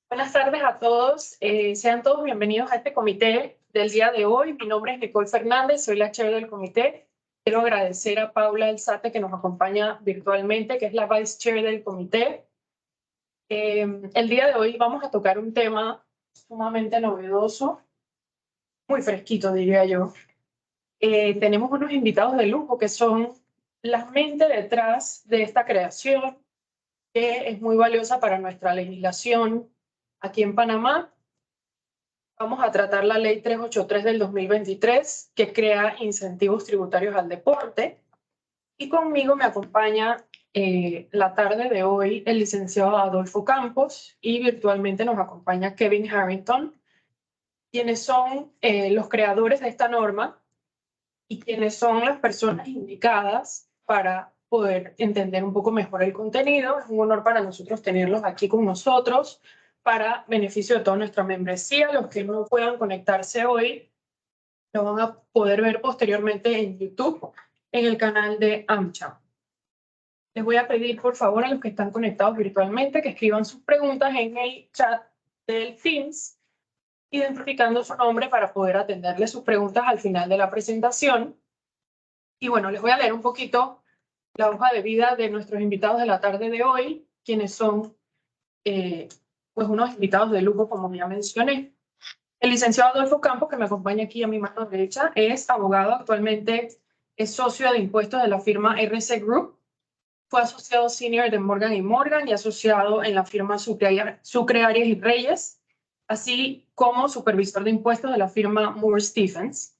Buenas tardes a todos. Sean todos bienvenidos a este comité del día de hoy. Mi nombre es Nicole Fernández, soy la chair del comité. Quiero agradecer a Paula Alzate que nos acompaña virtualmente, que es la vice chair del comité. El día de hoy vamos a tocar un tema sumamente novedoso, muy fresquito diría yo. Tenemos unos invitados de lujo que son las mentes detrás de esta creación, que es muy valiosa para nuestra legislación aquí en Panamá. Vamos a tratar la ley 383 del 2023, que crea incentivos tributarios al deporte. Y conmigo me acompaña la tarde de hoy el licenciado Adolfo Campos y virtualmente nos acompaña Kevin Harrington, quienes son los creadores de esta norma y quienes son las personas indicadas para poder entender un poco mejor el contenido. Es un honor para nosotros tenerlos aquí con nosotros para beneficio de toda nuestra membresía. Los que no puedan conectarse hoy lo van a poder ver posteriormente en YouTube, en el canal de AmCham. Les voy a pedir, por favor, a los que están conectados virtualmente que escriban sus preguntas en el chat del Teams, identificando su nombre para poder atenderles sus preguntas al final de la presentación. Y bueno, les voy a leer un poquito la hoja de vida de nuestros invitados de la tarde de hoy, quienes son pues unos invitados de lujo, como ya mencioné. El licenciado Adolfo Campos, que me acompaña aquí a mi mano derecha, es abogado, actualmente es socio de impuestos de la firma RC Group, fue asociado senior de Morgan & Morgan y asociado en la firma Sucre Arias y Reyes, así como supervisor de impuestos de la firma Moore Stephens.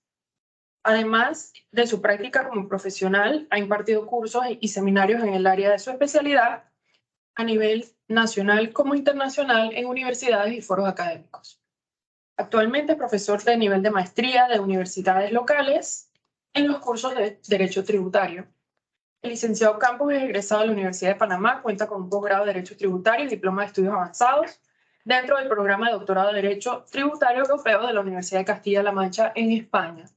Además de su práctica como profesional, ha impartido cursos y seminarios en el área de su especialidad a nivel nacional como internacional en universidades y foros académicos. Actualmente es profesor de nivel de maestría de universidades locales en los cursos de Derecho Tributario. El licenciado Campos es egresado de la Universidad de Panamá, cuenta con un posgrado de Derecho Tributario y diploma de estudios avanzados dentro del programa de doctorado de Derecho Tributario Europeo de la Universidad de Castilla-La Mancha en España.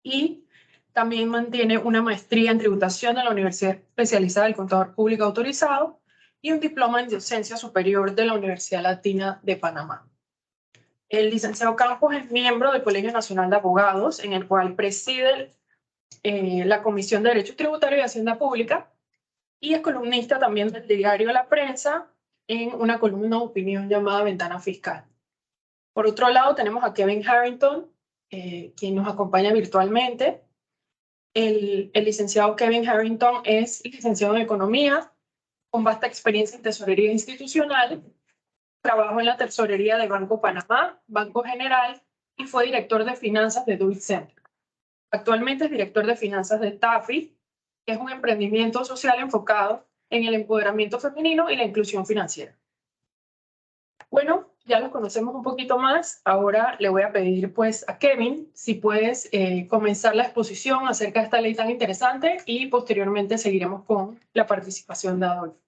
Y también mantiene una maestría en tributación de la Universidad Especializada del Contador Público Autorizado y un diploma en docencia superior de la Universidad Latina de Panamá. El licenciado Campos es miembro del Colegio Nacional de Abogados, en el cual preside la Comisión de Derecho Tributario y Hacienda Pública, y es columnista también del diario La Prensa en una columna de opinión llamada Ventana Fiscal. Por otro lado, tenemos a Kevin Harrington, quien nos acompaña virtualmente. El licenciado Kevin Harrington es licenciado en Economía, con vasta experiencia en tesorería institucional. Trabajó en la tesorería de Banco Panamá, Banco General, y fue director de finanzas de Dewitt Center. Actualmente es director de finanzas de TAFI, que es un emprendimiento social enfocado en el empoderamiento femenino y la inclusión financiera. Bueno, ya los conocemos un poquito más. Ahora le voy a pedir pues a Kevin si puedes comenzar la exposición acerca de esta ley tan interesante y posteriormente seguiremos con la participación de Adolfo.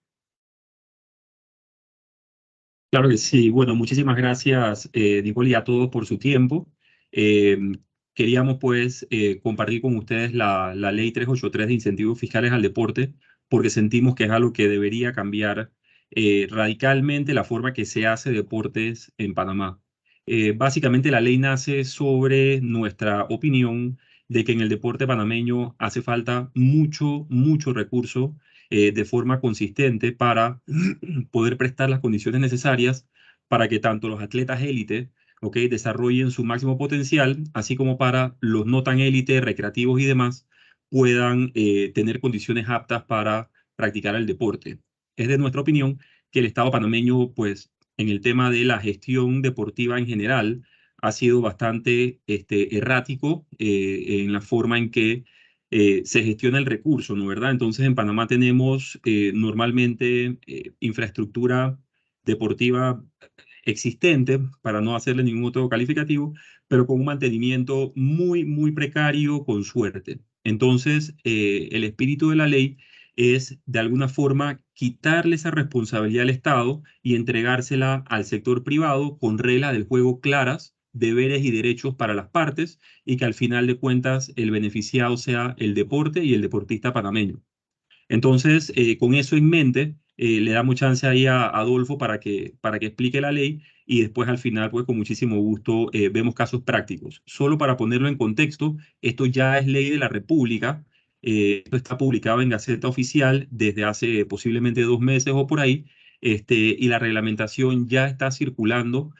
Claro que sí. Bueno, muchísimas gracias, Nicole, y a todos por su tiempo. Queríamos, pues, compartir con ustedes la ley 383 de incentivos fiscales al deporte, porque sentimos que es algo que debería cambiar radicalmente la forma que se hace deportes en Panamá. Básicamente, la ley nace sobre nuestra opinión de que en el deporte panameño hace falta mucho recurso de forma consistente para poder prestar las condiciones necesarias para que tanto los atletas élite, desarrollen su máximo potencial, así como para los no tan élite, recreativos y demás, puedan tener condiciones aptas para practicar el deporte. Es de nuestra opinión que el Estado panameño, pues, en el tema de la gestión deportiva en general, ha sido bastante errático en la forma en que se gestiona el recurso, ¿no? ¿Verdad? Entonces, en Panamá tenemos normalmente infraestructura deportiva existente, para no hacerle ningún otro calificativo, pero con un mantenimiento muy precario, con suerte. Entonces, el espíritu de la ley es, de alguna forma, quitarle esa responsabilidad al Estado y entregársela al sector privado con reglas del juego claras, deberes y derechos para las partes, y que al final de cuentas el beneficiado sea el deporte y el deportista panameño. Entonces, con eso en mente, le damos chance ahí a Adolfo para que explique la ley y después al final, pues con muchísimo gusto, vemos casos prácticos. Solo para ponerlo en contexto, esto ya es ley de la República. Esto está publicado en Gaceta Oficial desde hace posiblemente 2 meses o por ahí, y la reglamentación ya está circulando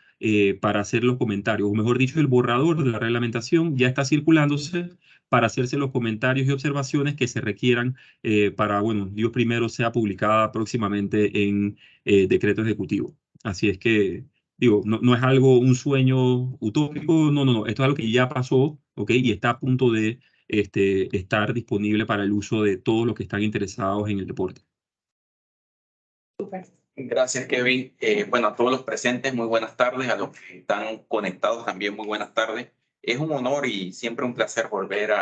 para hacer los comentarios, o mejor dicho, el borrador de la reglamentación ya está circulándose para hacerse los comentarios y observaciones que se requieran para, bueno, Dios primero, sea publicada próximamente en decreto ejecutivo. Así es que, digo, no es algo, un sueño utópico, no, esto es algo que ya pasó, ¿ok? Y está a punto de estar disponible para el uso de todos los que están interesados en el deporte. Súper. Gracias, Kevin. Bueno, a todos los presentes, muy buenas tardes. A los que están conectados también, muy buenas tardes. Es un honor y siempre un placer volver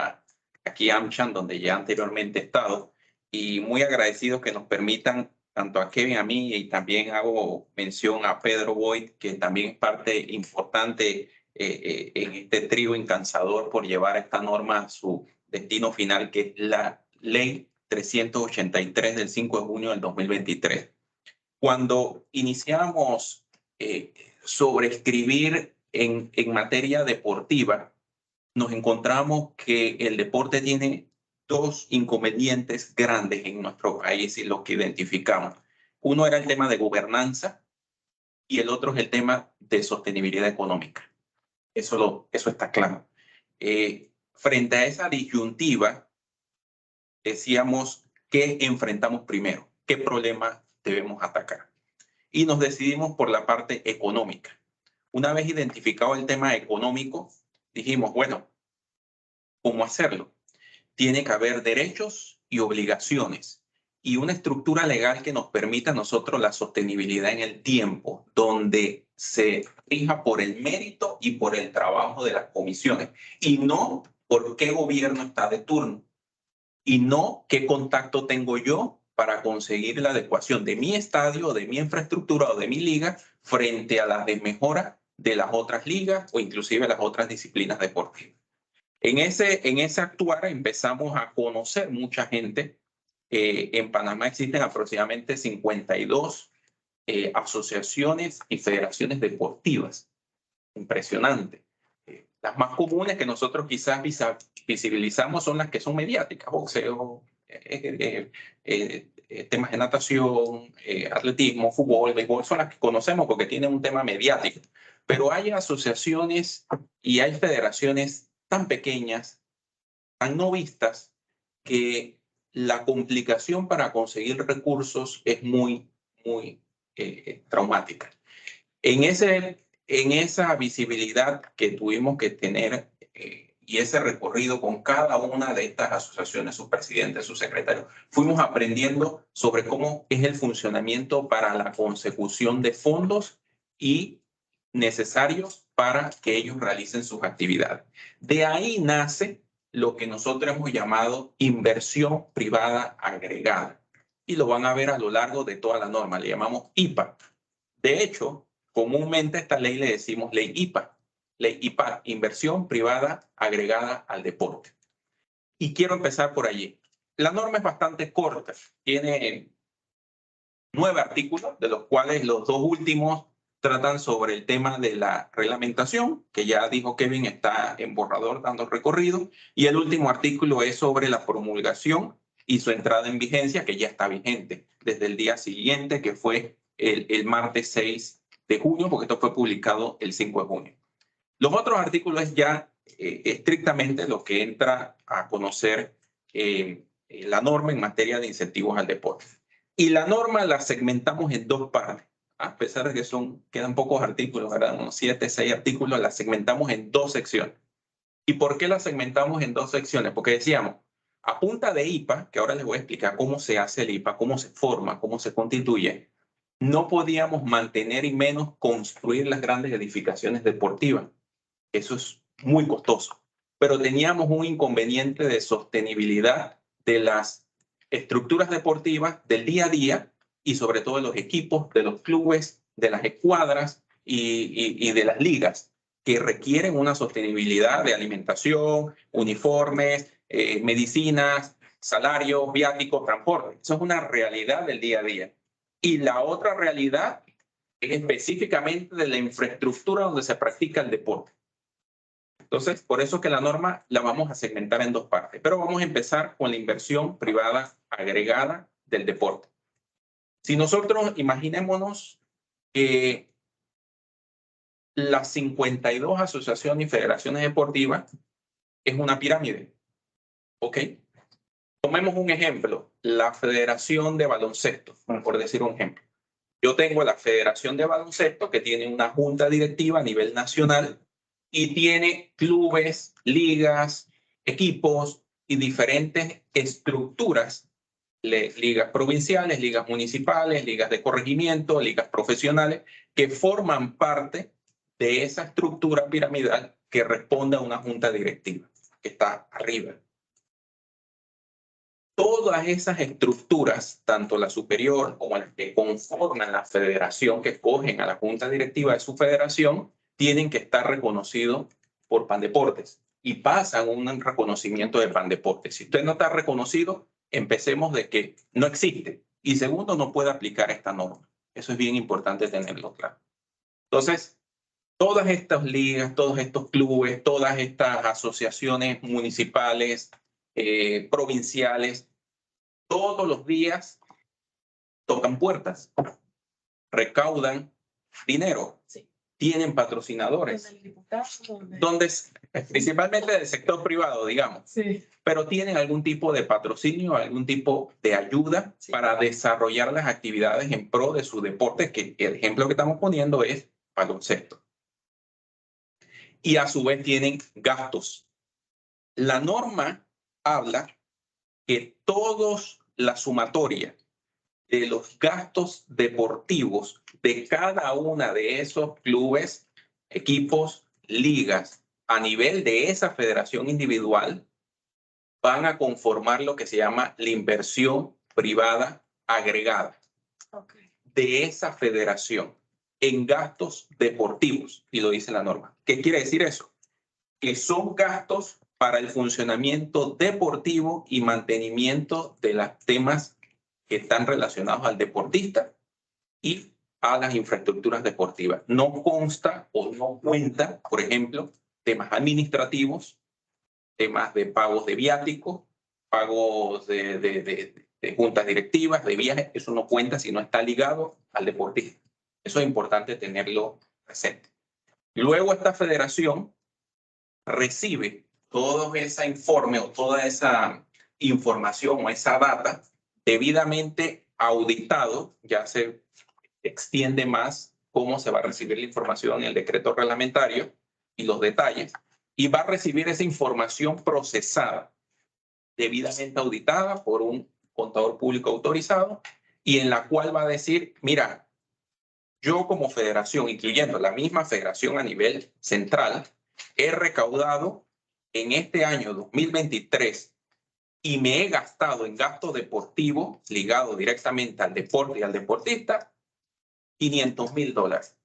aquí a AmCham, donde ya anteriormente he estado. Y muy agradecidos que nos permitan, tanto a Kevin, a mí, y también hago mención a Pedro Boyd, que también es parte importante en este trío incansador por llevar esta norma a su destino final, que es la Ley 383 del 5 de junio del 2023. Cuando iniciamos sobre escribir en materia deportiva, nos encontramos que el deporte tiene dos inconvenientes grandes en nuestro país y lo que identificamos. Uno era el tema de gobernanza y el otro es el tema de sostenibilidad económica. Eso está claro. Frente a esa disyuntiva, decíamos, ¿qué enfrentamos primero? ¿Qué problema debemos atacar? Y nos decidimos por la parte económica. Una vez identificado el tema económico, dijimos, bueno, ¿cómo hacerlo? Tiene que haber derechos y obligaciones y una estructura legal que nos permita a nosotros la sostenibilidad en el tiempo, donde se rija por el mérito y por el trabajo de las comisiones, y no por qué gobierno está de turno, y no qué contacto tengo yo para conseguir la adecuación de mi estadio, de mi infraestructura o de mi liga frente a la desmejora de las otras ligas o inclusive las otras disciplinas deportivas. En ese actuar empezamos a conocer mucha gente. En Panamá existen aproximadamente 52 asociaciones y federaciones deportivas. Impresionante. Las más comunes que nosotros quizás visibilizamos son las que son mediáticas: boxeo, temas de natación, atletismo, fútbol, béisbol, son las que conocemos porque tienen un tema mediático. Pero hay asociaciones y hay federaciones tan pequeñas, tan no vistas, que la complicación para conseguir recursos es muy traumática. En esa visibilidad que tuvimos que tener y ese recorrido con cada una de estas asociaciones, sus presidentes, sus secretarios, fuimos aprendiendo sobre cómo es el funcionamiento para la consecución de fondos y necesarios para que ellos realicen sus actividades. De ahí nace lo que nosotros hemos llamado inversión privada agregada. Y lo van a ver a lo largo de toda la norma, le llamamos IPA. De hecho, comúnmente a esta ley le decimos ley IPA. Ley IPA, inversión privada agregada al deporte. Y quiero empezar por allí. La norma es bastante corta. Tiene 9 artículos, de los cuales los 2 últimos tratan sobre el tema de la reglamentación, que ya dijo Kevin, está en borrador dando recorrido. Y el último artículo es sobre la promulgación y su entrada en vigencia, que ya está vigente desde el día siguiente, que fue el martes 6 de junio, porque esto fue publicado el 5 de junio. Los otros artículos es ya estrictamente lo que entra a conocer la norma en materia de incentivos al deporte. Y la norma la segmentamos en 2 partes. A pesar de que quedan pocos artículos, ¿verdad? Unos 7, 6 artículos, la segmentamos en 2 secciones. ¿Y por qué la segmentamos en 2 secciones? Porque decíamos, a punta de IPA, que ahora les voy a explicar cómo se hace el IPA, cómo se forma, cómo se constituye, no podíamos mantener y menos construir las grandes edificaciones deportivas. Eso es muy costoso. Pero teníamos un inconveniente de sostenibilidad de las estructuras deportivas del día a día y sobre todo de los equipos, de los clubes, de las escuadras y de las ligas, que requieren una sostenibilidad de alimentación, uniformes, medicinas, salarios, viáticos, transporte. Eso es una realidad del día a día. Y la otra realidad es específicamente de la infraestructura donde se practica el deporte. Entonces, por eso que la norma la vamos a segmentar en dos partes. Pero vamos a empezar con la inversión privada agregada del deporte. Si nosotros imaginémonos que las 52 asociaciones y federaciones deportivas es una pirámide, ¿ok? Tomemos un ejemplo, la Federación de Baloncesto, por decir un ejemplo. Yo tengo la Federación de Baloncesto que tiene una junta directiva a nivel nacional y tiene clubes, ligas, equipos y diferentes estructuras, ligas provinciales, ligas municipales, ligas de corregimiento, ligas profesionales, que forman parte de esa estructura piramidal que responde a una junta directiva que está arriba. Todas esas estructuras, tanto la superior como las que conforman la federación, que escogen a la junta directiva de su federación, tienen que estar reconocidos por Pandeportes y pasan un reconocimiento de Pandeportes. Si usted no está reconocido, empecemos de que no existe. Y segundo, no puede aplicar esta norma. Eso es bien importante tenerlo claro. Entonces, todas estas ligas, todos estos clubes, todas estas asociaciones municipales, provinciales, todos los días tocan puertas, recaudan dinero, Sí. tienen patrocinadores, principalmente del sector privado, digamos, Sí. pero tienen algún tipo de patrocinio, algún tipo de ayuda para desarrollar las actividades en pro de su deporte, que el ejemplo que estamos poniendo es baloncesto. Y a su vez tienen gastos. La norma habla que todos la sumatoria de los gastos deportivos de cada una de esos clubes, equipos, ligas, a nivel de esa federación individual, van a conformar lo que se llama la inversión privada agregada de esa federación en gastos deportivos, y lo dice la norma. ¿Qué quiere decir eso? Que son gastos para el funcionamiento deportivo y mantenimiento de los temas que están relacionados al deportista y a las infraestructuras deportivas. No consta o no cuenta, por ejemplo, temas administrativos, temas de pagos de viáticos, pagos de juntas directivas, de viajes. Eso no cuenta si no está ligado al deportista. Eso es importante tenerlo presente. Luego esta federación recibe todo ese informe o toda esa información o esa data debidamente auditado, ya se extiende más cómo se va a recibir la información en el decreto reglamentario y los detalles, y va a recibir esa información procesada, debidamente auditada por un contador público autorizado, y en la cual va a decir, mira, yo como federación, incluyendo la misma federación a nivel central, he recaudado en este año 2023 y me he gastado en gasto deportivo ligado directamente al deporte y al deportista $500,000.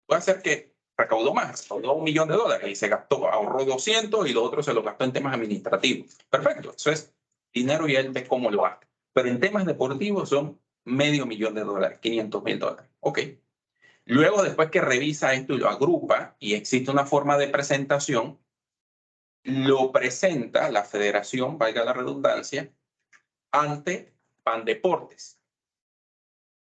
Puede ser que recaudó más, recaudó $1 millón y se gastó, ahorró 200 y lo otro se lo gastó en temas administrativos. Perfecto, eso es dinero y él ve cómo lo hace. Pero en temas deportivos son $500,000, $500,000. Ok. Luego, después que revisa esto y lo agrupa y existe una forma de presentación, lo presenta la federación, valga la redundancia, ante Pandeportes.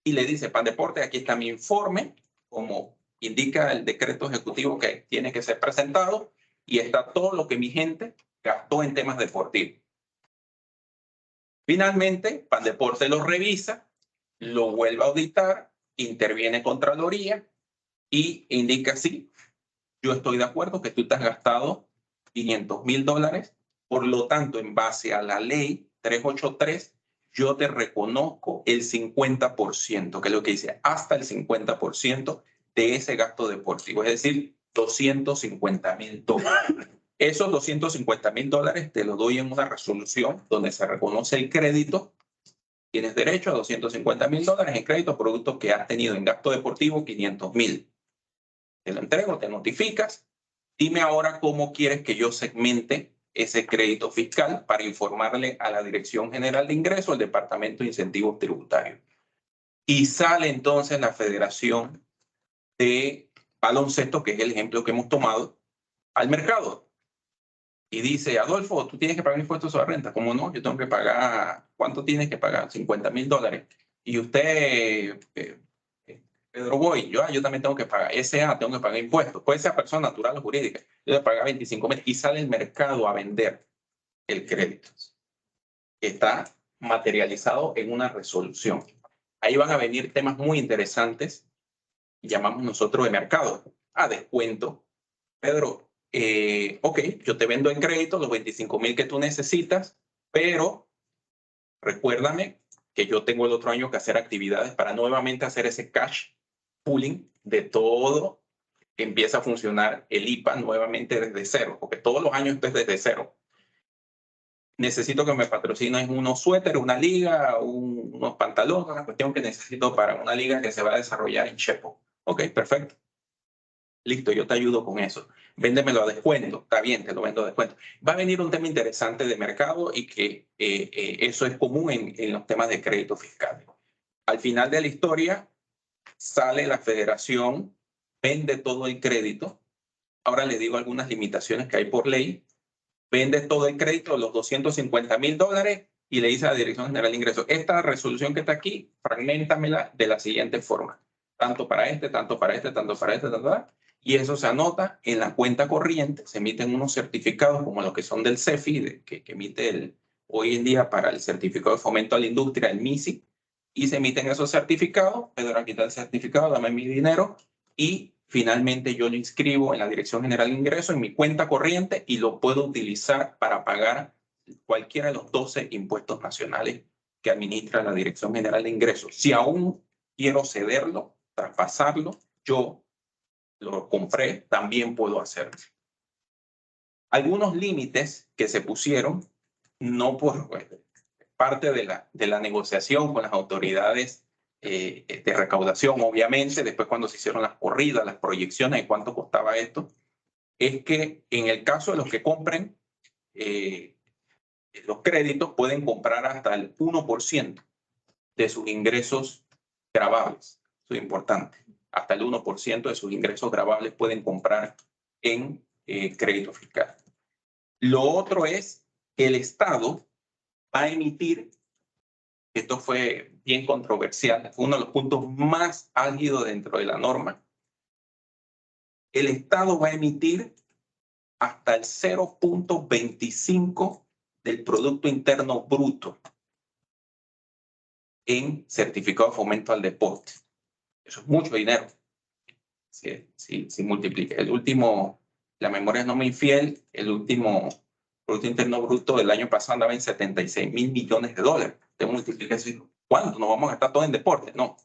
Y le dice, Pandeportes, aquí está mi informe, como indica el decreto ejecutivo que tiene que ser presentado, y está todo lo que mi gente gastó en temas deportivos. Finalmente, Pandeportes lo revisa, lo vuelve a auditar, interviene Contraloría y indica, sí, yo estoy de acuerdo que tú te has gastado $500,000, por lo tanto, en base a la ley 383, yo te reconozco el 50%, que es lo que dice, hasta el 50% de ese gasto deportivo, es decir, $250,000. Esos $250,000 te los doy en una resolución donde se reconoce el crédito. Tienes derecho a $250,000 en crédito, producto que has tenido en gasto deportivo, $500,000. Te lo entrego, te notificas. Dime ahora cómo quieres que yo segmente ese crédito fiscal para informarle a la Dirección General de Ingresos, al Departamento de Incentivos Tributarios. Y sale entonces la Federación de Baloncesto, que es el ejemplo que hemos tomado, al mercado. Y dice, Adolfo, tú tienes que pagar impuestos sobre renta. ¿Cómo no? Yo tengo que pagar, ¿cuánto tienes que pagar? $50,000. Y usted, Pedro Boy, yo también tengo que pagar. SA, tengo que pagar impuestos. Puede ser persona natural o jurídica. Yo tengo que pagar 25,000. Y sale el mercado a vender el crédito. Está materializado en una resolución. Ahí van a venir temas muy interesantes, llamamos nosotros de mercado, a descuento. Pedro, ok, yo te vendo el crédito, los 25,000 que tú necesitas, pero recuérdame que yo tengo el otro año que hacer actividades para nuevamente hacer ese cash pooling de todo, que empieza a funcionar el IPA nuevamente desde cero, porque todos los años esto es desde cero. Necesito que me patrocines unos suéteres, una liga, unos pantalones, una cuestión que necesito para una liga que se va a desarrollar en Chepo. Ok, perfecto. Listo, yo te ayudo con eso. Véndemelo a descuento. Está bien, te lo vendo a descuento. Va a venir un tema interesante de mercado y que eso es común en los temas de crédito fiscal. Al final de la historia sale la federación, vende todo el crédito. Ahora les digo algunas limitaciones que hay por ley. Vende todo el crédito, los $250,000, y le dice a la Dirección General de Ingresos, esta resolución que está aquí, fragméntamela de la siguiente forma. Tanto para este, tanto para este, tanto para este, tanto para este. Y eso se anota en la cuenta corriente, se emiten unos certificados como los que son del CEFI, que emite hoy en día para el certificado de fomento a la industria, el MISI, y se emiten esos certificados. Pedro, aquí está el certificado, dame mi dinero, y finalmente yo lo inscribo en la Dirección General de Ingresos, en mi cuenta corriente, y lo puedo utilizar para pagar cualquiera de los 12 impuestos nacionales que administra la Dirección General de Ingresos. Si aún quiero cederlo, traspasarlo, yo lo compré, también puedo hacerlo. Algunos límites que se pusieron, no por parte de la negociación con las autoridades de recaudación, obviamente, después cuando se hicieron las corridas, las proyecciones de cuánto costaba esto, es que en el caso de los que compren los créditos, pueden comprar hasta el 1% de sus ingresos gravables. Eso es importante. Hasta el 1% de sus ingresos gravables pueden comprar en crédito fiscal. Lo otro es que el Estado va a emitir, esto fue bien controversial, fue uno de los puntos más álgidos dentro de la norma, el Estado va a emitir hasta el 0.25 del Producto Interno Bruto en certificado de fomento al deporte. Eso es mucho dinero. Si multiplica. El último, la memoria no me infiel, el último Producto Interno Bruto del año pasado andaba en $76,000 millones. Te multiplica eso. ¿Cuánto? ¿Nos vamos a gastar todo en deporte? No.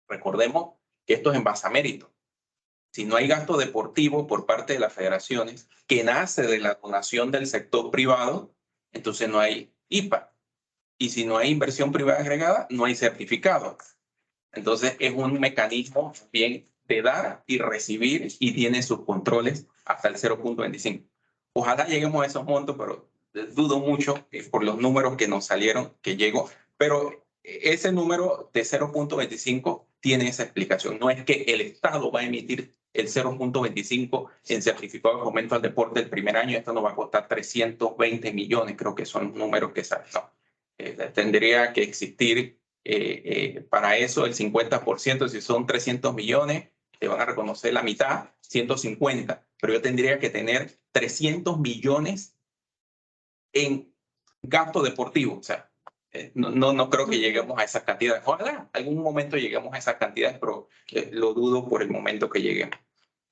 Recordemos que esto es en base a mérito. Si no hay gasto deportivo por parte de las federaciones que nace de la donación del sector privado, entonces no hay IPA. Y si no hay inversión privada agregada, no hay certificado. Entonces es un mecanismo bien de dar y recibir y tiene sus controles hasta el 0.25. Ojalá lleguemos a esos montos, pero dudo mucho por los números que nos salieron, que llegó. Pero ese número de 0.25 tiene esa explicación. No es que el Estado va a emitir el 0.25 en certificado de fomento al deporte el primer año. Esto nos va a costar 320 millones, creo que son números que salen. No. Tendría que existir para eso el 50%, si son 300 millones, te van a reconocer la mitad, 150, pero yo tendría que tener 300 millones en gasto deportivo. O sea, no creo que lleguemos a esas cantidades. Ojalá algún momento lleguemos a esas cantidades, pero lo dudo por el momento que lleguemos.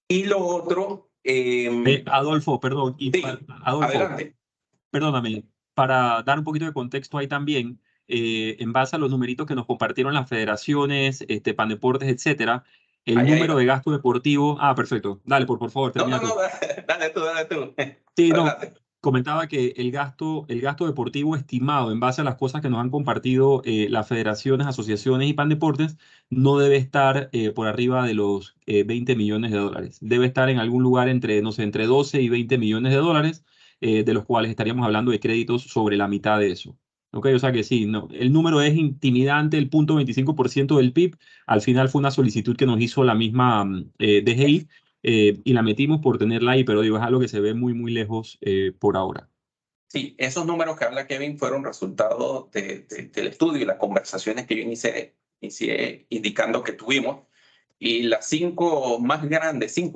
Y lo otro... Adolfo, perdón. Sí, Adolfo, adelante. Perdóname, para dar un poquito de contexto ahí también, en base a los numeritos que nos compartieron las federaciones, Pandeportes, etcétera, el Ahí, número de gasto deportivo... Ah, perfecto. Dale, por favor, termina tú. Dale tú. Sí, no, comentaba que el gasto deportivo estimado en base a las cosas que nos han compartido las federaciones, asociaciones y Pandeportes no debe estar por arriba de los $20 millones. Debe estar en algún lugar entre, no sé, entre 12 y $20 millones, de los cuales estaríamos hablando de créditos sobre la mitad de eso. ¿ok? O sea que sí, no, el número es intimidante, el 0.25% del PIB. Al final fue una solicitud que nos hizo la misma DGI y la metimos por tenerla ahí, pero digo, es algo que se ve muy, muy lejos por ahora. Sí, esos números que habla Kevin fueron resultado del estudio y las conversaciones que yo inicié indicando que tuvimos. Y las 5 o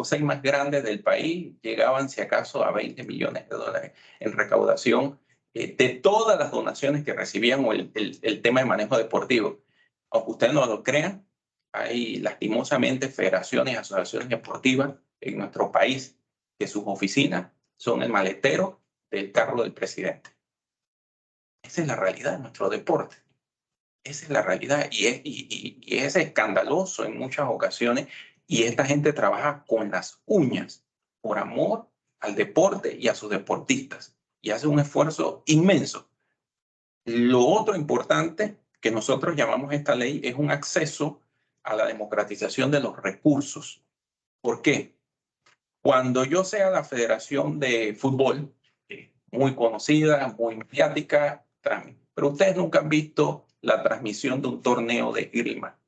6 más grandes del país llegaban, si acaso, a 20 millones de dólares en recaudación de todas las donaciones que recibían o el tema de manejo deportivo. Aunque ustedes no lo crean, hay lastimosamente federaciones y asociaciones deportivas en nuestro país que sus oficinas son el maletero del carro del presidente. Esa es la realidad de nuestro deporte. Esa es la realidad y es escandaloso en muchas ocasiones y esta gente trabaja con las uñas por amor al deporte y a sus deportistas y hace un esfuerzo inmenso. Lo otro importante que nosotros llamamos esta ley es un acceso a la democratización de los recursos. ¿Por qué? Cuando yo sea la Federación de Fútbol, muy conocida, muy mediática, pero ustedes nunca han visto la transmisión de un torneo de esgrima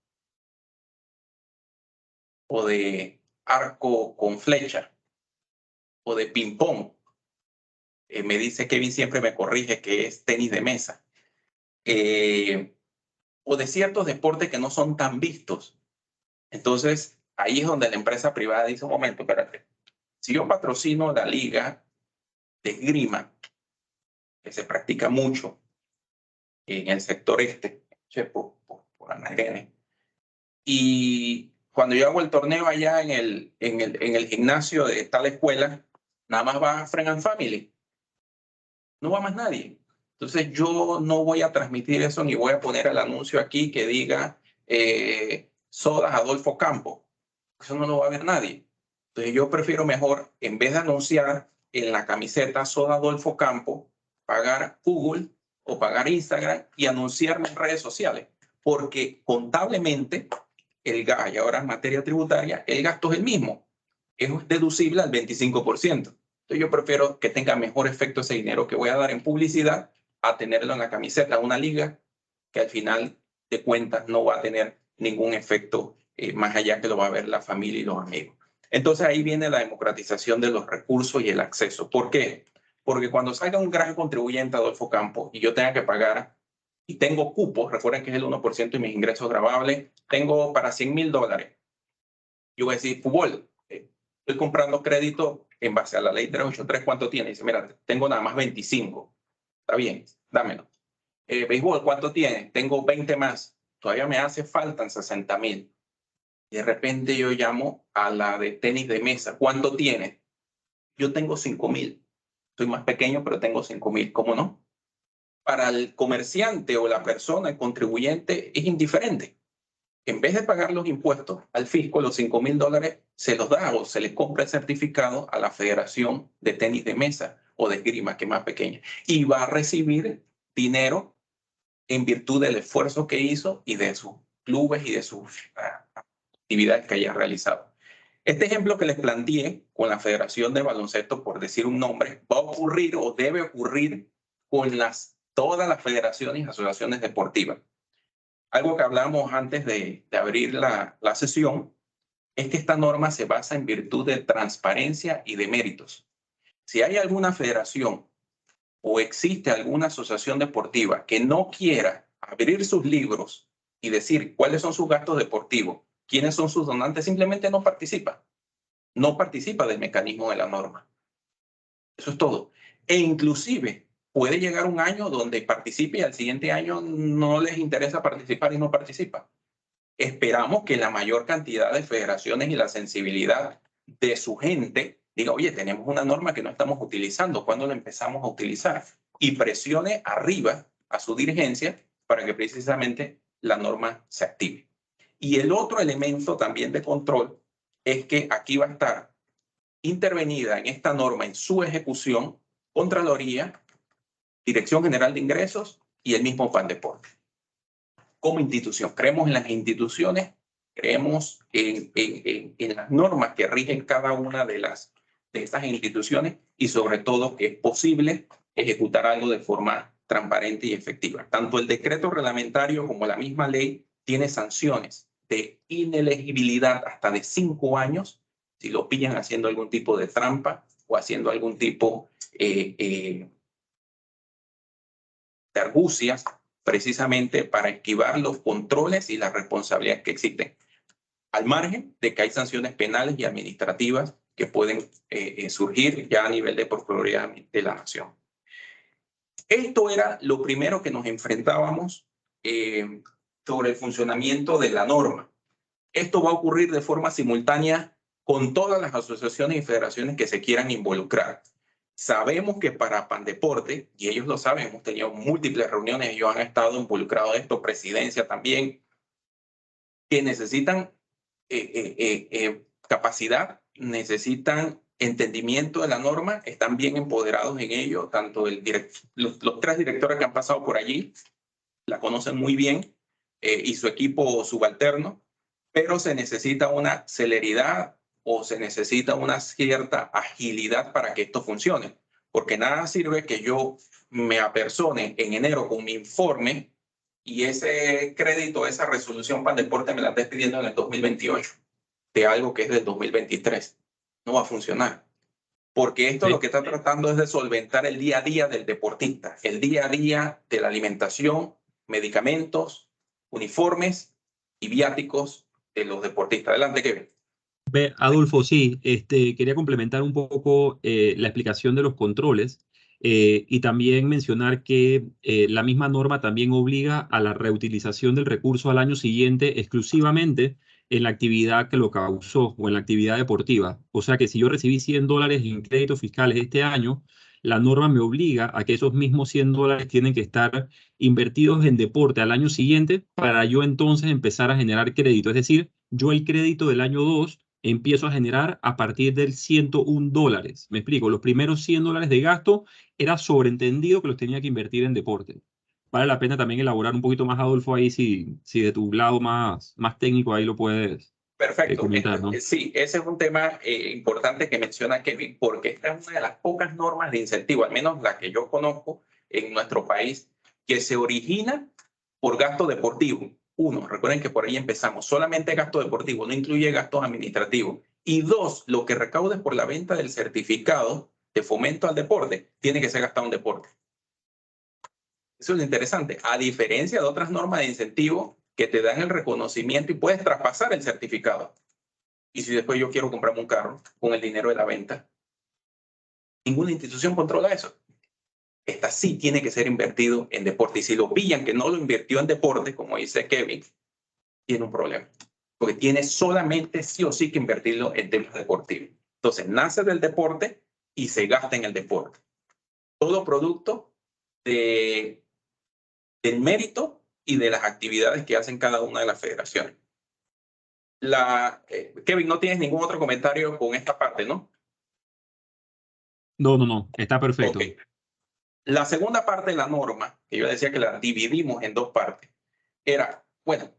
o de arco con flecha o de ping-pong. Me dice Kevin, siempre me corrige que es tenis de mesa. O de ciertos deportes que no son tan vistos. Entonces, ahí es donde la empresa privada dice, un momento, espérate, si yo patrocino la liga de esgrima, que se practica mucho en el sector por Anaheim, y cuando yo hago el torneo allá en el gimnasio de tal escuela, nada más va Friends and Family, no va más nadie. Entonces yo no voy a transmitir eso ni voy a poner el anuncio aquí que diga Sodas Adolfo Campo. Eso no lo va a ver nadie. Entonces yo prefiero mejor, en vez de anunciar en la camiseta Soda Adolfo Campo, pagar Google o pagar Instagram y anunciarme en redes sociales. Porque contablemente, y ahora en materia tributaria, el gasto es el mismo. Es deducible al 25%. Entonces yo prefiero que tenga mejor efecto ese dinero que voy a dar en publicidad a tenerlo en la camiseta de una liga que al final de cuentas no va a tener ningún efecto más allá que lo va a ver la familia y los amigos. Entonces ahí viene la democratización de los recursos y el acceso. ¿Por qué? Porque cuando salga un gran contribuyente, Adolfo Campos, y yo tenga que pagar, y tengo cupos, recuerden que es el 1% de mis ingresos grabables, tengo para $100,000. Yo voy a decir, fútbol, estoy comprando crédito en base a la ley 383, ¿cuánto tiene? Dice, mira, tengo nada más 25. Está bien, dámelo. Béisbol, ¿cuánto tiene? Tengo 20 más. Todavía me hace falta 60,000. Y de repente yo llamo a la de tenis de mesa. ¿Cuánto tiene? Yo tengo 5,000. Soy más pequeño, pero tengo 5,000. ¿Cómo no? Para el comerciante o la persona, el contribuyente, es indiferente. En vez de pagar los impuestos al fisco, los $5,000 se los da o se les compra el certificado a la Federación de Tenis de Mesa o de Esgrima, que es más pequeña. Y va a recibir dinero en virtud del esfuerzo que hizo y de sus clubes y de sus actividades que haya realizado. Este ejemplo que les planteé con la Federación de Baloncesto, por decir un nombre, va a ocurrir o debe ocurrir con todas las federaciones y asociaciones deportivas. Algo que hablamos antes de abrir la sesión es que esta norma se basa en virtud de transparencia y de méritos. Si hay alguna federación o existe alguna asociación deportiva que no quiera abrir sus libros y decir cuáles son sus gastos deportivos, quiénes son sus donantes, simplemente no participa. No participa del mecanismo de la norma. Eso es todo. E inclusive puede llegar un año donde participe y al siguiente año no les interesa participar y no participa. Esperamos que la mayor cantidad de federaciones y la sensibilidad de su gente diga, oye, tenemos una norma que no estamos utilizando, ¿cuándo la empezamos a utilizar? Y presione arriba a su dirigencia para que precisamente la norma se active. Y el otro elemento también de control es que aquí va a estar intervenida en esta norma, en su ejecución, Contraloría, Dirección General de Ingresos y el mismo FANDEPORTE. Como institución, creemos en las instituciones, creemos en las normas que rigen cada una de estas instituciones y sobre todo que es posible ejecutar algo de forma transparente y efectiva. Tanto el decreto reglamentario como la misma ley tiene sanciones de inelegibilidad hasta de 5 años si lo pillan haciendo algún tipo de trampa o haciendo algún tipo de argucias, precisamente para esquivar los controles y las responsabilidades que existen, al margen de que hay sanciones penales y administrativas que pueden surgir ya a nivel de Procuraduría de la Nación. Esto era lo primero que nos enfrentábamos sobre el funcionamiento de la norma. Esto va a ocurrir de forma simultánea con todas las asociaciones y federaciones que se quieran involucrar. Sabemos que para Pandeporte, y ellos lo saben, hemos tenido múltiples reuniones, ellos han estado involucrados en esto, presidencia también, que necesitan capacidad, necesitan entendimiento de la norma, están bien empoderados en ello, tanto los 3 directores que han pasado por allí la conocen muy bien y su equipo subalterno, pero se necesita una celeridad o se necesita una cierta agilidad para que esto funcione, porque nada sirve que yo me apersone en enero con mi informe y ese crédito, esa resolución para el deporte me la estés pidiendo en el 2028 de algo que es del 2023. No va a funcionar. Porque esto lo que está tratando es de solventar el día a día del deportista, el día a día de la alimentación, medicamentos, uniformes y viáticos de los deportistas. Adelante, Kevin. Adolfo, sí, quería complementar un poco la explicación de los controles y también mencionar que la misma norma también obliga a la reutilización del recurso al año siguiente exclusivamente en la actividad que lo causó o en la actividad deportiva. O sea que si yo recibí $100 en créditos fiscales este año, la norma me obliga a que esos mismos $100 tienen que estar invertidos en deporte al año siguiente para yo entonces empezar a generar crédito. Es decir, yo el crédito del año 2 empiezo a generar a partir del $101. Me explico, los primeros $100 de gasto era sobreentendido que los tenía que invertir en deporte. Vale la pena también elaborar un poquito más, Adolfo, ahí si de tu lado más técnico ahí lo puedes comentar, ¿no? Sí, ese es un tema importante que menciona Kevin, porque esta es una de las pocas normas de incentivo, al menos la que yo conozco en nuestro país, que se origina por gasto deportivo. 1, recuerden que por ahí empezamos, solamente gasto deportivo, no incluye gastos administrativos. Y 2, lo que recaudes por la venta del certificado de fomento al deporte, tiene que ser gastado en deporte. Eso es lo interesante. A diferencia de otras normas de incentivo que te dan el reconocimiento y puedes traspasar el certificado. Y si después yo quiero comprarme un carro con el dinero de la venta, ninguna institución controla eso. Esta sí tiene que ser invertido en deporte. Y si lo pillan que no lo invirtió en deporte, como dice Kevin, tiene un problema. Porque tiene solamente sí o sí que invertirlo en temas deportivos. Entonces, nace del deporte y se gasta en el deporte. Todo producto del mérito y de las actividades que hacen cada una de las federaciones. Kevin, no tienes ningún otro comentario con esta parte, ¿no? No, está perfecto. Okay. La segunda parte de la norma, que yo decía que la dividimos en 2 partes, era, bueno,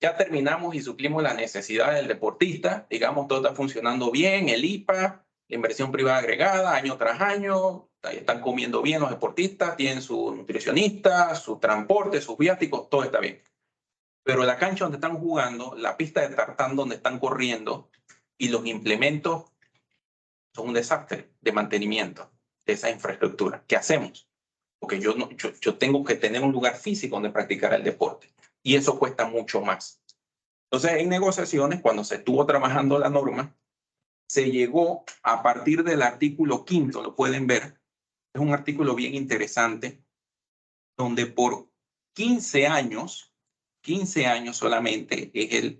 ya terminamos y suplimos la necesidad del deportista, digamos, todo está funcionando bien, el IPA, la inversión privada agregada, año tras año, están comiendo bien los deportistas, tienen su nutricionista, su transporte, sus viáticos, todo está bien. Pero la cancha donde están jugando, la pista de tartán donde están corriendo y los implementos son un desastre de mantenimiento de esa infraestructura. ¿Qué hacemos? Porque yo tengo que tener un lugar físico donde practicar el deporte y eso cuesta mucho más. Entonces, en negociaciones, cuando se estuvo trabajando la norma, se llegó a partir del artículo 5º, lo pueden ver, es un artículo bien interesante, donde por 15 años solamente es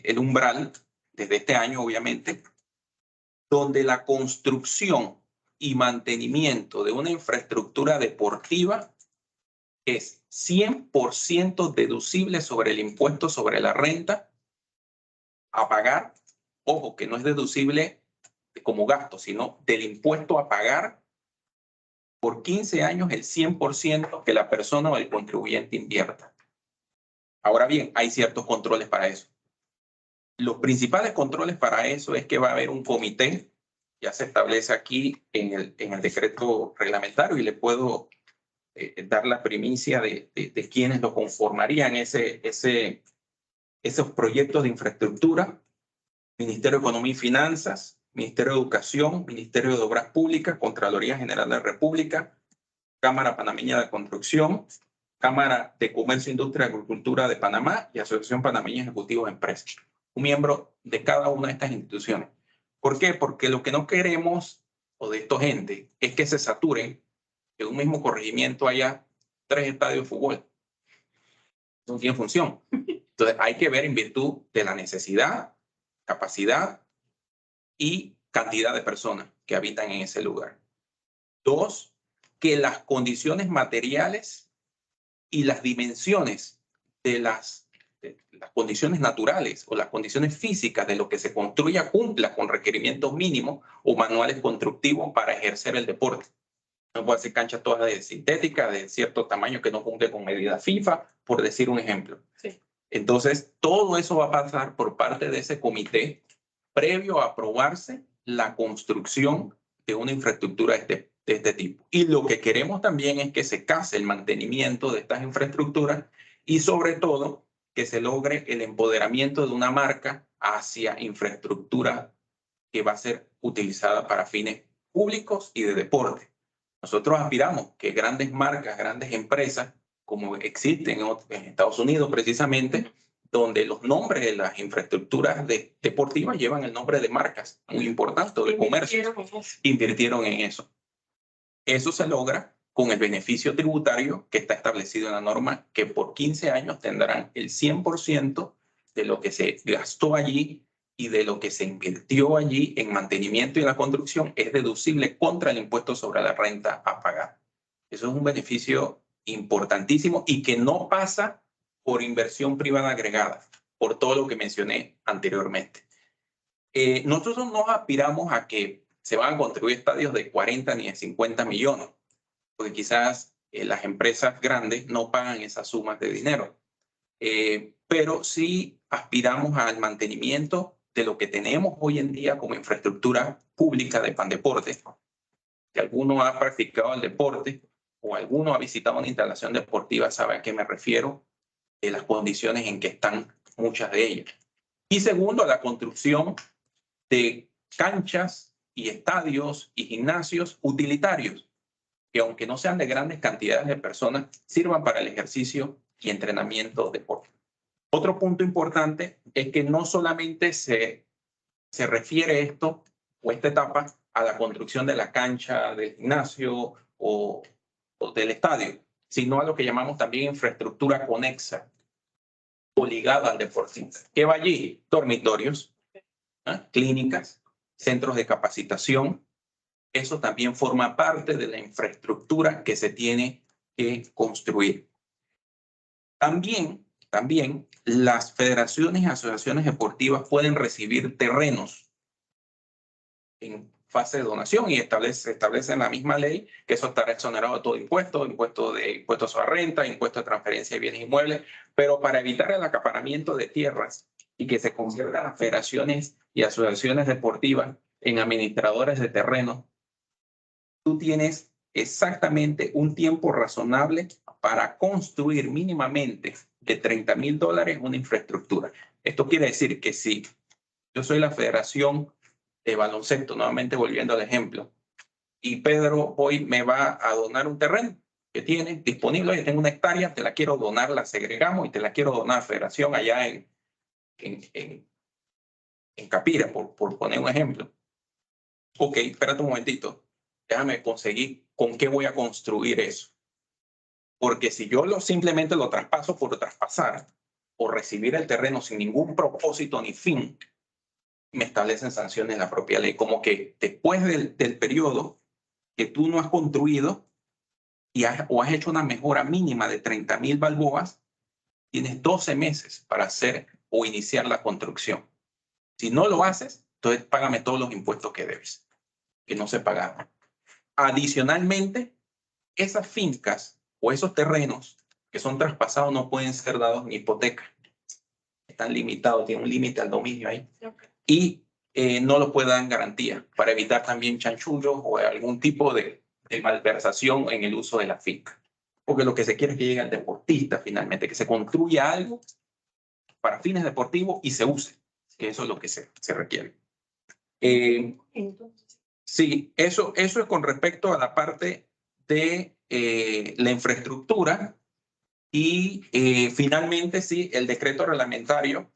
el umbral, desde este año obviamente, donde la construcción y mantenimiento de una infraestructura deportiva es 100% deducible sobre el impuesto sobre la renta a pagar. Ojo, que no es deducible como gasto, sino del impuesto a pagar por 15 años el 100% que la persona o el contribuyente invierta. Ahora bien, hay ciertos controles para eso. Los principales controles para eso es que va a haber un comité, ya se establece aquí en el decreto reglamentario y le puedo dar la primicia de quienes lo conformarían esos proyectos de infraestructura: Ministerio de Economía y Finanzas, Ministerio de Educación, Ministerio de Obras Públicas, Contraloría General de la República, Cámara Panameña de Construcción, Cámara de Comercio, Industria y Agricultura de Panamá y Asociación Panameña de Ejecutivos de Empresas. Un miembro de cada una de estas instituciones. ¿Por qué? Porque lo que no queremos, o de esta gente, es que se saturen, que en un mismo corregimiento haya 3 estadios de fútbol. Eso no tiene función. Entonces hay que ver en virtud de la necesidad, capacidad y cantidad de personas que habitan en ese lugar. 2, que las condiciones materiales y las dimensiones de las condiciones naturales o las condiciones físicas de lo que se construya cumpla con requerimientos mínimos o manuales constructivos para ejercer el deporte. No puede hacer canchas todas de sintética de cierto tamaño que no cumple con medidas FIFA, por decir un ejemplo. Sí. Entonces, todo eso va a pasar por parte de ese comité previo a aprobarse la construcción de una infraestructura de este tipo. Y lo que queremos también es que se case el mantenimiento de estas infraestructuras y sobre todo que se logre el empoderamiento de una marca hacia infraestructura que va a ser utilizada para fines públicos y de deporte. Nosotros aspiramos que grandes marcas, grandes empresas, como existen en Estados Unidos precisamente, donde los nombres de las infraestructuras deportivas llevan el nombre de marcas muy importantes de comercio, invirtieron en eso. Eso se logra con el beneficio tributario que está establecido en la norma, que por 15 años tendrán el 100% de lo que se gastó allí y de lo que se invirtió allí en mantenimiento y en la construcción es deducible contra el impuesto sobre la renta a pagar. Eso es un beneficio importantísimo y que no pasa por inversión privada agregada, por todo lo que mencioné anteriormente. Nosotros no aspiramos a que se van a construir estadios de 40 ni de 50 millones, porque quizás las empresas grandes no pagan esas sumas de dinero. Pero sí aspiramos al mantenimiento de lo que tenemos hoy en día como infraestructura pública de Pandeporte. Si alguno ha practicado el deporte o alguno ha visitado una instalación deportiva, sabe a qué me refiero, de las condiciones en que están muchas de ellas. Y segundo, la construcción de canchas y estadios y gimnasios utilitarios, que aunque no sean de grandes cantidades de personas, sirvan para el ejercicio y entrenamiento deportivo. Otro punto importante es que no solamente se refiere esto o esta etapa a la construcción de la cancha, del gimnasio o del estadio, sino a lo que llamamos también infraestructura conexa o ligada al deportista. ¿Qué va allí? Dormitorios, clínicas, centros de capacitación. Eso también forma parte de la infraestructura que se tiene que construir. También las federaciones y asociaciones deportivas pueden recibir terrenos en fase de donación y se establece en la misma ley que eso estará exonerado de todo impuesto, impuestos a renta, impuesto de transferencia de bienes inmuebles, pero para evitar el acaparamiento de tierras y que se conviertan las federaciones y asociaciones deportivas en administradores de terrenos, tú tienes exactamente un tiempo razonable para construir mínimamente de $30,000 una infraestructura. Esto quiere decir que si yo soy la Federación de Baloncesto, nuevamente volviendo al ejemplo, y Pedro hoy me va a donar un terreno que tiene disponible, oye, tengo 1 hectárea, te la quiero donar, la segregamos y te la quiero donar a Federación allá en Capira, por poner un ejemplo. Ok, espérate un momentito, déjame conseguir con qué voy a construir eso. Porque si yo simplemente lo traspaso por traspasar o recibir el terreno sin ningún propósito ni fin, me establecen sanciones en la propia ley. Como que después del periodo que tú no has construido o has hecho una mejora mínima de 30,000 balboas, tienes 12 meses para hacer o iniciar la construcción. Si no lo haces, entonces págame todos los impuestos que debes, que no se pagaron. Adicionalmente, esas fincas o esos terrenos que son traspasados no pueden ser dados en hipoteca. Están limitados, tienen un límite al dominio ahí. Okay. Y no lo puede dar en garantía para evitar también chanchullos o algún tipo de malversación en el uso de la finca. porque lo que se quiere es que llegue al deportista finalmente, que se construya algo para fines deportivos y se use, que eso es lo que se requiere. Sí, eso es con respecto a la parte de la infraestructura y finalmente sí, el decreto reglamentario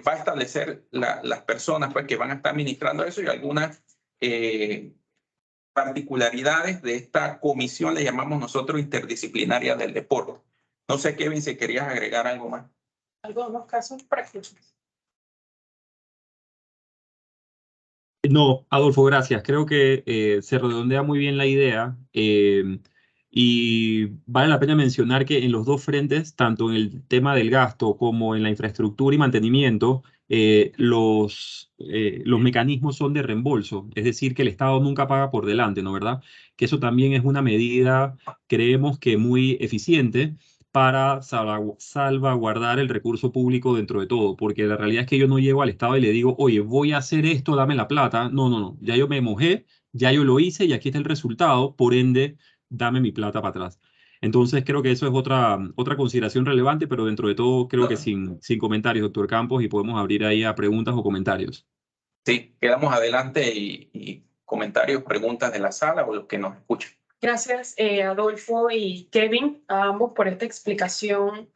va a establecer las personas pues, que van a estar administrando eso y algunas particularidades de esta comisión, le llamamos nosotros interdisciplinaria del deporte. No sé, Kevin, si querías agregar algo más. Algunos casos prácticos. No, Adolfo, gracias. Creo que se redondea muy bien la idea y vale la pena mencionar que en los dos frentes, tanto en el tema del gasto como en la infraestructura y mantenimiento, los mecanismos son de reembolso, es decir, que el Estado nunca paga por delante, ¿no? ¿Verdad? Que eso también es una medida, creemos que muy eficiente para salvaguardar el recurso público dentro de todo, porque la realidad es que yo no llego al Estado y le digo, oye, voy a hacer esto, dame la plata. No, no, no, ya yo me mojé, ya yo lo hice y aquí está el resultado, por ende, dame mi plata para atrás. Entonces creo que eso es otra consideración relevante, pero dentro de todo creo que sin comentarios, doctor Campos, y podemos abrir ahí a preguntas o comentarios. Sí, quedamos adelante y comentarios, preguntas de la sala o los que nos escuchan. Gracias, Adolfo y Kevin, a ambos por esta explicación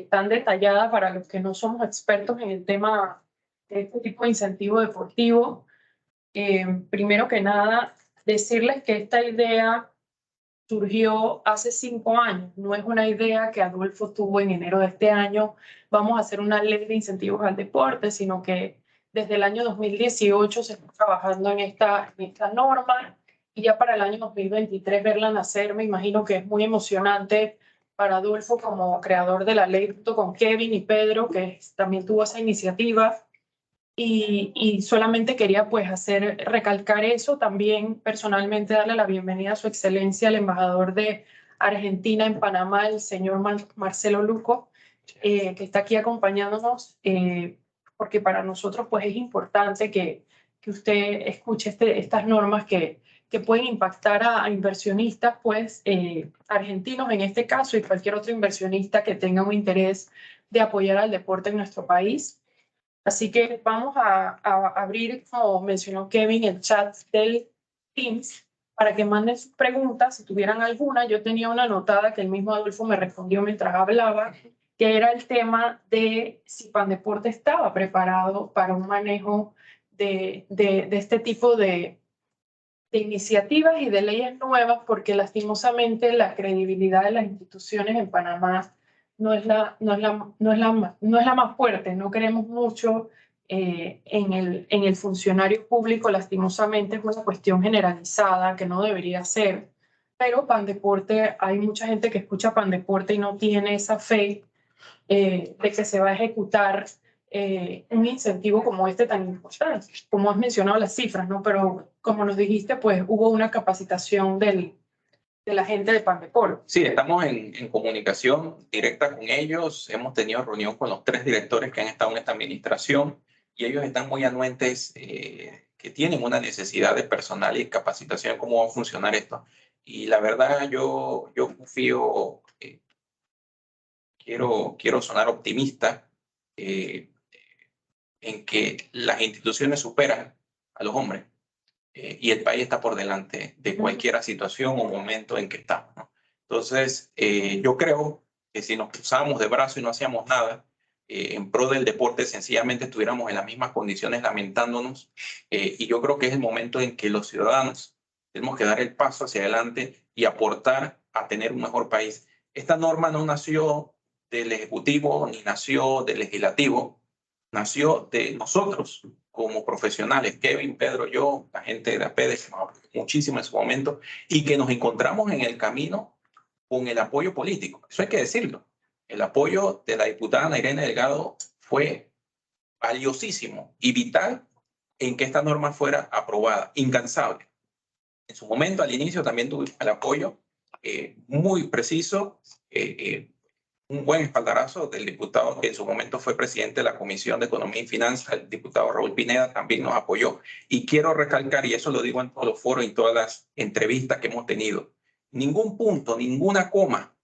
tan detallada para los que no somos expertos en el tema de este tipo de incentivo deportivo. Primero que nada, decirles que esta idea surgió hace 5 años, no es una idea que Adolfo tuvo en enero de este año, vamos a hacer una ley de incentivos al deporte, sino que desde el año 2018 se está trabajando en esta norma y ya para el año 2023 verla nacer, me imagino que es muy emocionante para Adolfo como creador de la ley, junto con Kevin y Pedro, que también tuvo esa iniciativa. Y solamente quería pues recalcar eso, también personalmente darle la bienvenida a su excelencia al embajador de Argentina en Panamá, el señor Marcelo Luco, que está aquí acompañándonos, porque para nosotros pues es importante que usted escuche estas normas que pueden impactar a inversionistas pues argentinos en este caso y cualquier otro inversionista que tenga un interés de apoyar al deporte en nuestro país. Así que vamos a abrir, como mencionó Kevin, el chat del Teams para que manden sus preguntas, si tuvieran alguna. Yo tenía una anotada que el mismo Adolfo me respondió mientras hablaba, que era el tema de si Pandeporte estaba preparado para un manejo de este tipo de iniciativas y de leyes nuevas, porque lastimosamente la credibilidad de las instituciones en Panamá no es la más fuerte. No creemos mucho en el funcionario público, lastimosamente es una cuestión generalizada que no debería ser. Pero Pandeporte, hay mucha gente que escucha Pandeporte y no tiene esa fe de que se va a ejecutar un incentivo como este tan importante. Como has mencionado las cifras, ¿no? Pero como nos dijiste, pues hubo una capacitación de la gente de Pandeporte. Sí, estamos en comunicación directa con ellos. Hemos tenido reunión con los 3 directores que han estado en esta administración y ellos están muy anuentes que tienen una necesidad de personal y capacitación en cómo va a funcionar esto. Y la verdad, yo confío, quiero sonar optimista en que las instituciones superan a los hombres y el país está por delante de cualquier situación o momento en que estamos, ¿no? Entonces, yo creo que si nos cruzamos de brazos y no hacíamos nada en pro del deporte, sencillamente estuviéramos en las mismas condiciones lamentándonos. Y yo creo que es el momento en que los ciudadanos tenemos que dar el paso hacia adelante y aportar a tener un mejor país. Esta norma no nació del Ejecutivo ni nació del Legislativo, nació de nosotros como profesionales, Kevin, Pedro, yo, la gente de APEDE, muchísimo en su momento, y que nos encontramos en el camino con el apoyo político. Eso hay que decirlo. El apoyo de la diputada Ana Irene Delgado fue valiosísimo y vital en que esta norma fuera aprobada, incansable. En su momento, al inicio, también tuve el apoyo muy preciso, un buen espaldarazo del diputado que en su momento fue presidente de la Comisión de Economía y Finanzas, el diputado Raúl Pineda, también nos apoyó. Y quiero recalcar, y eso lo digo en todos los foros y todas las entrevistas que hemos tenido, ningún punto, ninguna coma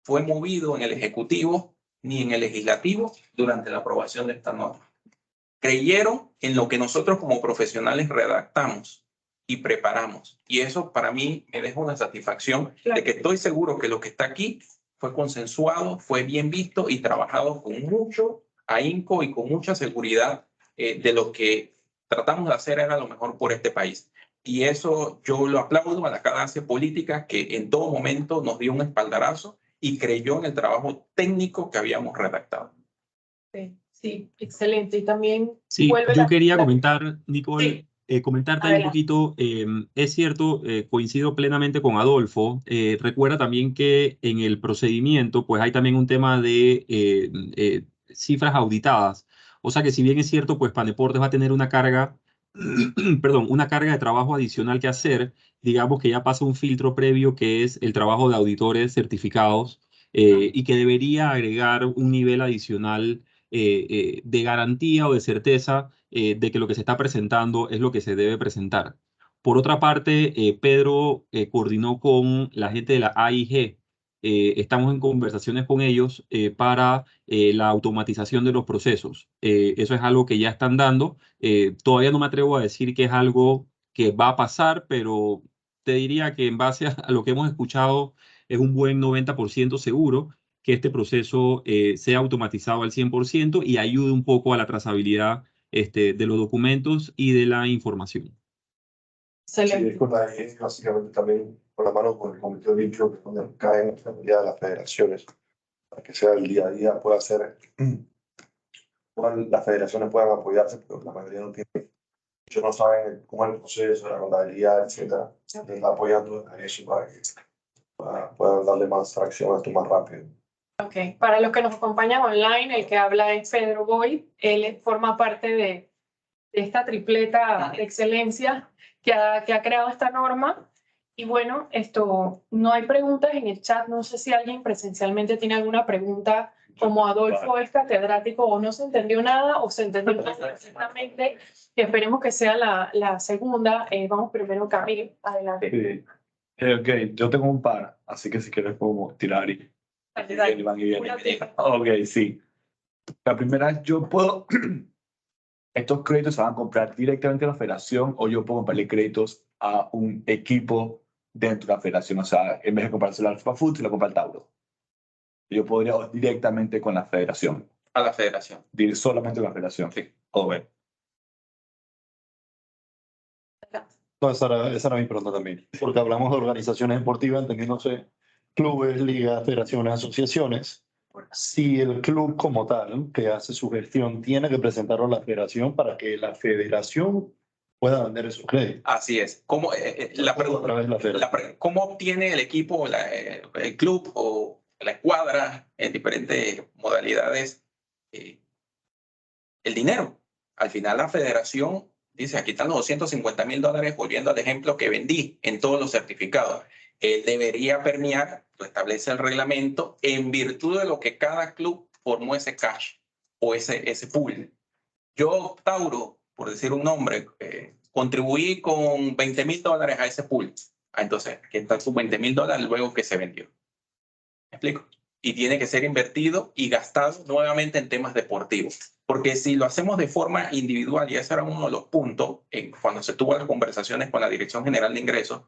fue movido en el Ejecutivo ni en el Legislativo durante la aprobación de esta norma. Creyeron en lo que nosotros como profesionales redactamos y preparamos. Y eso para mí me deja una satisfacción de que estoy seguro que lo que está aquí fue consensuado, fue bien visto y trabajado con mucho ahínco y con mucha seguridad de lo que tratamos de hacer era lo mejor por este país. Y eso yo lo aplaudo a la clase política que en todo momento nos dio un espaldarazo y creyó en el trabajo técnico que habíamos redactado. Sí, excelente. Y también Sí, vuelve yo quería comentar, Sí, Nicole, comentarte ahí un adelante. poquito, es cierto, coincido plenamente con Adolfo. Recuerda también que en el procedimiento, pues hay también un tema de cifras auditadas. O sea que si bien es cierto, pues Pandeportes va a tener una carga, perdón, una carga de trabajo adicional que hacer, digamos que ya pasa un filtro previo que es el trabajo de auditores certificados y que debería agregar un nivel adicional de garantía o de certeza de que lo que se está presentando es lo que se debe presentar. Por otra parte, Pedro coordinó con la gente de la AIG. Estamos en conversaciones con ellos para la automatización de los procesos. Eso es algo que ya están dando. Todavía no me atrevo a decir que es algo que va a pasar, pero te diría que en base a lo que hemos escuchado es un buen 90% seguro que este proceso sea automatizado al 100% y ayude un poco a la trazabilidad de los documentos y de la información. Sí, Excelente. es con la básicamente también con la mano con el comité olímpico, que es donde cae en la responsabilidad de las federaciones, para que sea el día a día, pueda ser, las federaciones puedan apoyarse, pero la mayoría no tiene, muchos no saben cómo es el proceso, la contabilidad, etcétera. Se está apoyando a eso para que puedan darle más tracción a esto más rápido. Ok, para los que nos acompañan online, el que habla es Pedro Boy. Él forma parte de esta tripleta de excelencia que ha creado esta norma. Y bueno, no hay preguntas en el chat. No sé si alguien presencialmente tiene alguna pregunta, como Adolfo es catedrático o no se entendió nada o se entendió perfectamente. Y esperemos que sea la segunda. Vamos primero, Camilo. Adelante. Sí. Ok, yo tengo un par, así que si quieres podemos tirar y van y vienen. Ok, sí. La primera es, yo puedo, estos créditos se van a comprar directamente a la federación o yo puedo comprarle créditos a un equipo dentro de la federación. O sea, en vez de comprárselo al Food, se lo compra al Tauro. Yo podría ir directamente con la federación. A la federación. Solamente con la federación. Sí. O bien. No, esa era mi pregunta también, porque hablamos de organizaciones deportivas, entendiéndose clubes, ligas, federaciones, asociaciones. Si el club como tal, que hace su gestión, tiene que presentarlo a la federación para que la federación pueda vender esos créditos. Así es. ¿Cómo, la A pregunta, través de la federación. ¿cómo obtiene el equipo, el club o la escuadra en diferentes modalidades el dinero? Al final la federación dice, aquí están los $250,000, volviendo al ejemplo que vendí en todos los certificados. Él debería permear, lo establece el reglamento, en virtud de lo que cada club formó ese cash o ese pool. Yo, Tauro, por decir un nombre, contribuí con $20,000 a ese pool. Entonces, aquí están sus $20,000 luego que se vendió. ¿Me explico? Y tiene que ser invertido y gastado nuevamente en temas deportivos. Porque si lo hacemos de forma individual, y ese era uno de los puntos cuando se tuvo las conversaciones con la Dirección General de Ingresos,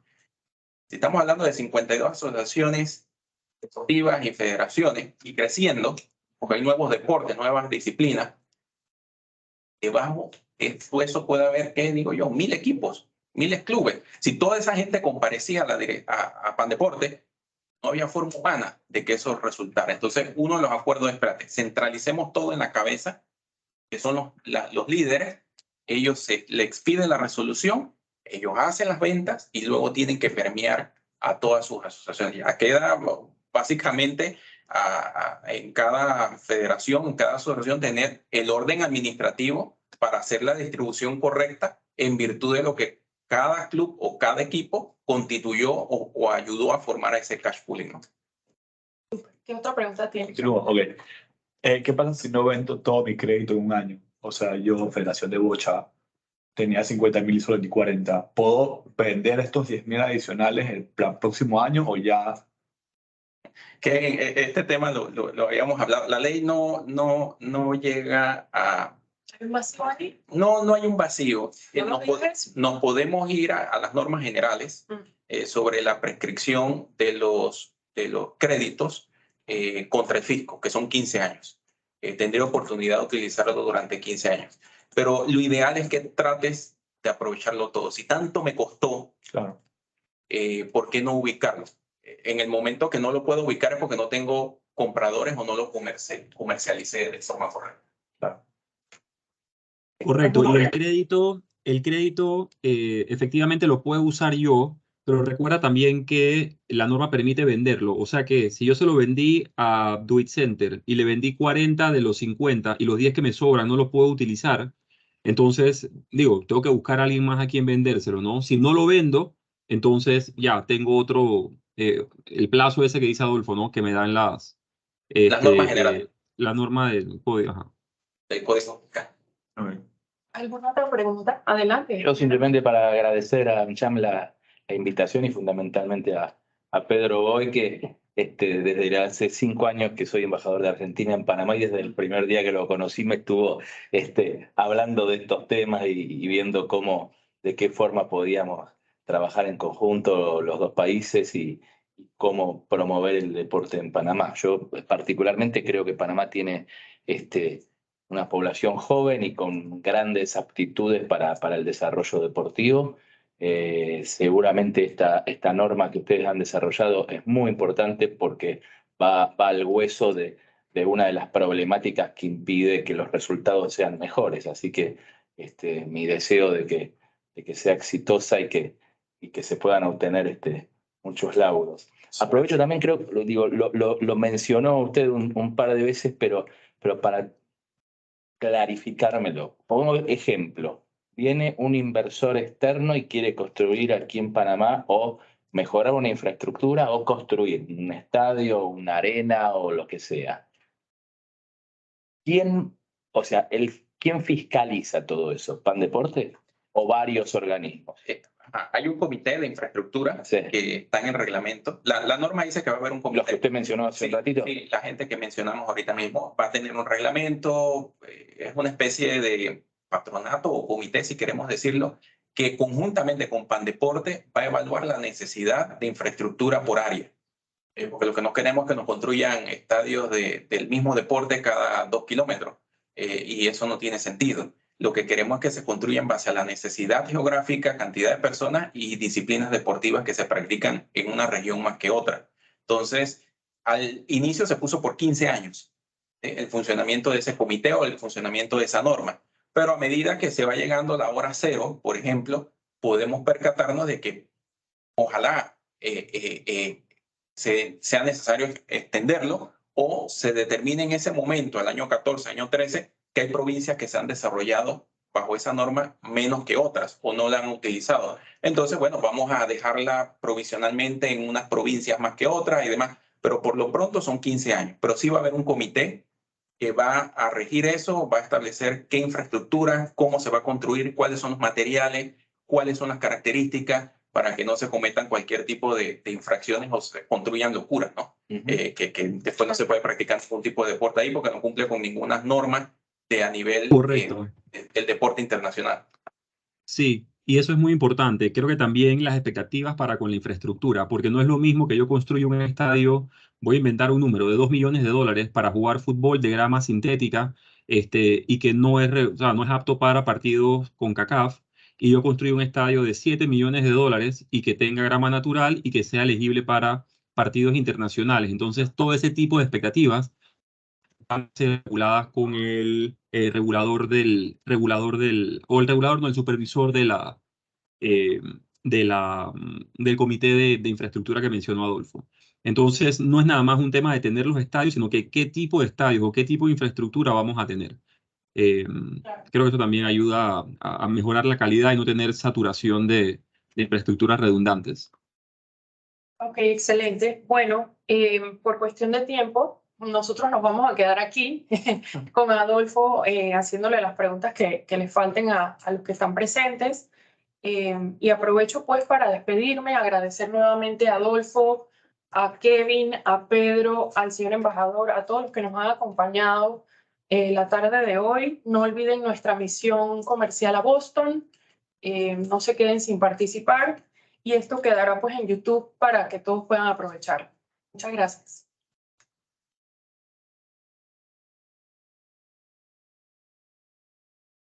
si estamos hablando de 52 asociaciones deportivas y federaciones y creciendo, porque hay nuevos deportes, nuevas disciplinas, debajo eso puede haber, ¿qué digo yo? 1,000 equipos, 1,000 clubes. Si toda esa gente comparecía a Pandeporte, no había forma humana de que eso resultara. Entonces, uno de los acuerdos es, espérate, centralicemos todo en la cabeza, que son los líderes, ellos le expiden la resolución, ellos hacen las ventas y luego tienen que permear a todas sus asociaciones. Ya queda básicamente en cada federación, en cada asociación, tener el orden administrativo para hacer la distribución correcta en virtud de lo que cada club o cada equipo constituyó o ayudó a formar a ese cash pooling, ¿no? ¿Qué otra pregunta tienes? Continúo, ok. ¿Qué pasa si no vendo todo mi crédito en un año? O sea, yo, Federación de Bocha, tenía 50,000 y solo vendí 40. ¿Puedo vender estos 10,000 adicionales el próximo año o ya? que este tema lo habíamos hablado. La ley no llega a... ¿Hay un vacío ahí? No hay un vacío. ¿No lo dices? Nos podemos ir a las normas generales sobre la prescripción de los créditos contra el fisco, que son 15 años. Tendré oportunidad de utilizarlo durante 15 años. Pero lo ideal es que trates de aprovecharlo todo. Si tanto me costó, Claro. ¿por qué no ubicarlo? En el momento que no lo puedo ubicar es porque no tengo compradores o no lo comercialicé de forma correcta. Claro. Correcto, y el crédito efectivamente lo puedo usar yo, pero recuerda también que la norma permite venderlo. O sea que si yo se lo vendí a Do It Center y le vendí 40 de los 50 y los 10 que me sobran no los puedo utilizar, entonces, digo, tengo que buscar a alguien más a quien vendérselo, ¿no? Si no lo vendo, entonces ya tengo otro, el plazo ese que dice Adolfo, ¿no? Que me dan Las normas generales la norma del código. Ajá. del Código Fiscal. ¿Alguna otra pregunta? Adelante. Yo simplemente para agradecer a Amcham la invitación y fundamentalmente a Pedro Boy, que desde hace 5 años que soy embajador de Argentina en Panamá y desde el primer día que lo conocí me estuvo hablando de estos temas y viendo de qué forma podíamos trabajar en conjunto los dos países y cómo promover el deporte en Panamá. Yo particularmente creo que Panamá tiene una población joven y con grandes aptitudes para el desarrollo deportivo. Seguramente esta norma que ustedes han desarrollado es muy importante porque va al hueso de una de las problemáticas que impide que los resultados sean mejores. Así que mi deseo de que sea exitosa y que se puedan obtener muchos lauros. Aprovecho también, creo, lo mencionó usted un par de veces, pero para clarificármelo. Pongo ejemplo. Viene un inversor externo y quiere construir aquí en Panamá o mejorar una infraestructura o construir un estadio, una arena o lo que sea. ¿Quién fiscaliza todo eso? ¿Pan Deporte o varios organismos? Hay un comité de infraestructura que está en el reglamento. La norma dice que va a haber un comité. Los que usted mencionó hace un ratito. Sí, la gente que mencionamos ahorita mismo va a tener un reglamento. Es una especie de patronato o comité, si queremos decirlo, que conjuntamente con Pandeporte va a evaluar la necesidad de infraestructura por área. Porque lo que no queremos es que nos construyan estadios del mismo deporte cada 2 kilómetros. Y eso no tiene sentido. Lo que queremos es que se construya en base a la necesidad geográfica, cantidad de personas y disciplinas deportivas que se practican en una región más que otra. Entonces, al inicio se puso por 15 años el funcionamiento de ese comité o el funcionamiento de esa norma. Pero a medida que se va llegando a la hora cero, por ejemplo, podemos percatarnos de que ojalá sea necesario extenderlo o se determine en ese momento, el año 14, año 13, que hay provincias que se han desarrollado bajo esa norma menos que otras o no la han utilizado. Entonces, bueno, vamos a dejarla provisionalmente en unas provincias más que otras y demás, pero por lo pronto son 15 años. Pero sí va a haber un comité que va a regir eso, va a establecer qué infraestructura, cómo se va a construir, cuáles son los materiales, cuáles son las características para que no se cometan cualquier tipo de infracciones o se construyan locuras, ¿no? Que después no se puede practicar ningún tipo de deporte ahí porque no cumple con ninguna norma a nivel del deporte internacional. Sí, y eso es muy importante. Creo que también las expectativas para con la infraestructura, porque no es lo mismo que yo construya un estadio, voy a inventar un número de $2 millones para jugar fútbol de grama sintética, y que no es apto para partidos con CACAF, y yo construyo un estadio de $7 millones y que tenga grama natural y que sea elegible para partidos internacionales. Entonces, todo ese tipo de expectativas van a ser reguladas con el regulador del, o el regulador, no, el supervisor del comité de infraestructura que mencionó Adolfo. Entonces, no es nada más un tema de tener los estadios, sino que qué tipo de estadios o qué tipo de infraestructura vamos a tener. Creo que eso también ayuda a mejorar la calidad y no tener saturación de infraestructuras redundantes. Ok, excelente. Bueno, por cuestión de tiempo, nosotros nos vamos a quedar aquí con Adolfo haciéndole las preguntas que les falten a los que están presentes. Y aprovecho pues para despedirme, agradecer nuevamente a Adolfo a Kevin, a Pedro, al señor embajador, a todos los que nos han acompañado la tarde de hoy. No olviden nuestra misión comercial a Boston. No se queden sin participar y esto quedará pues en YouTube para que todos puedan aprovechar. Muchas gracias.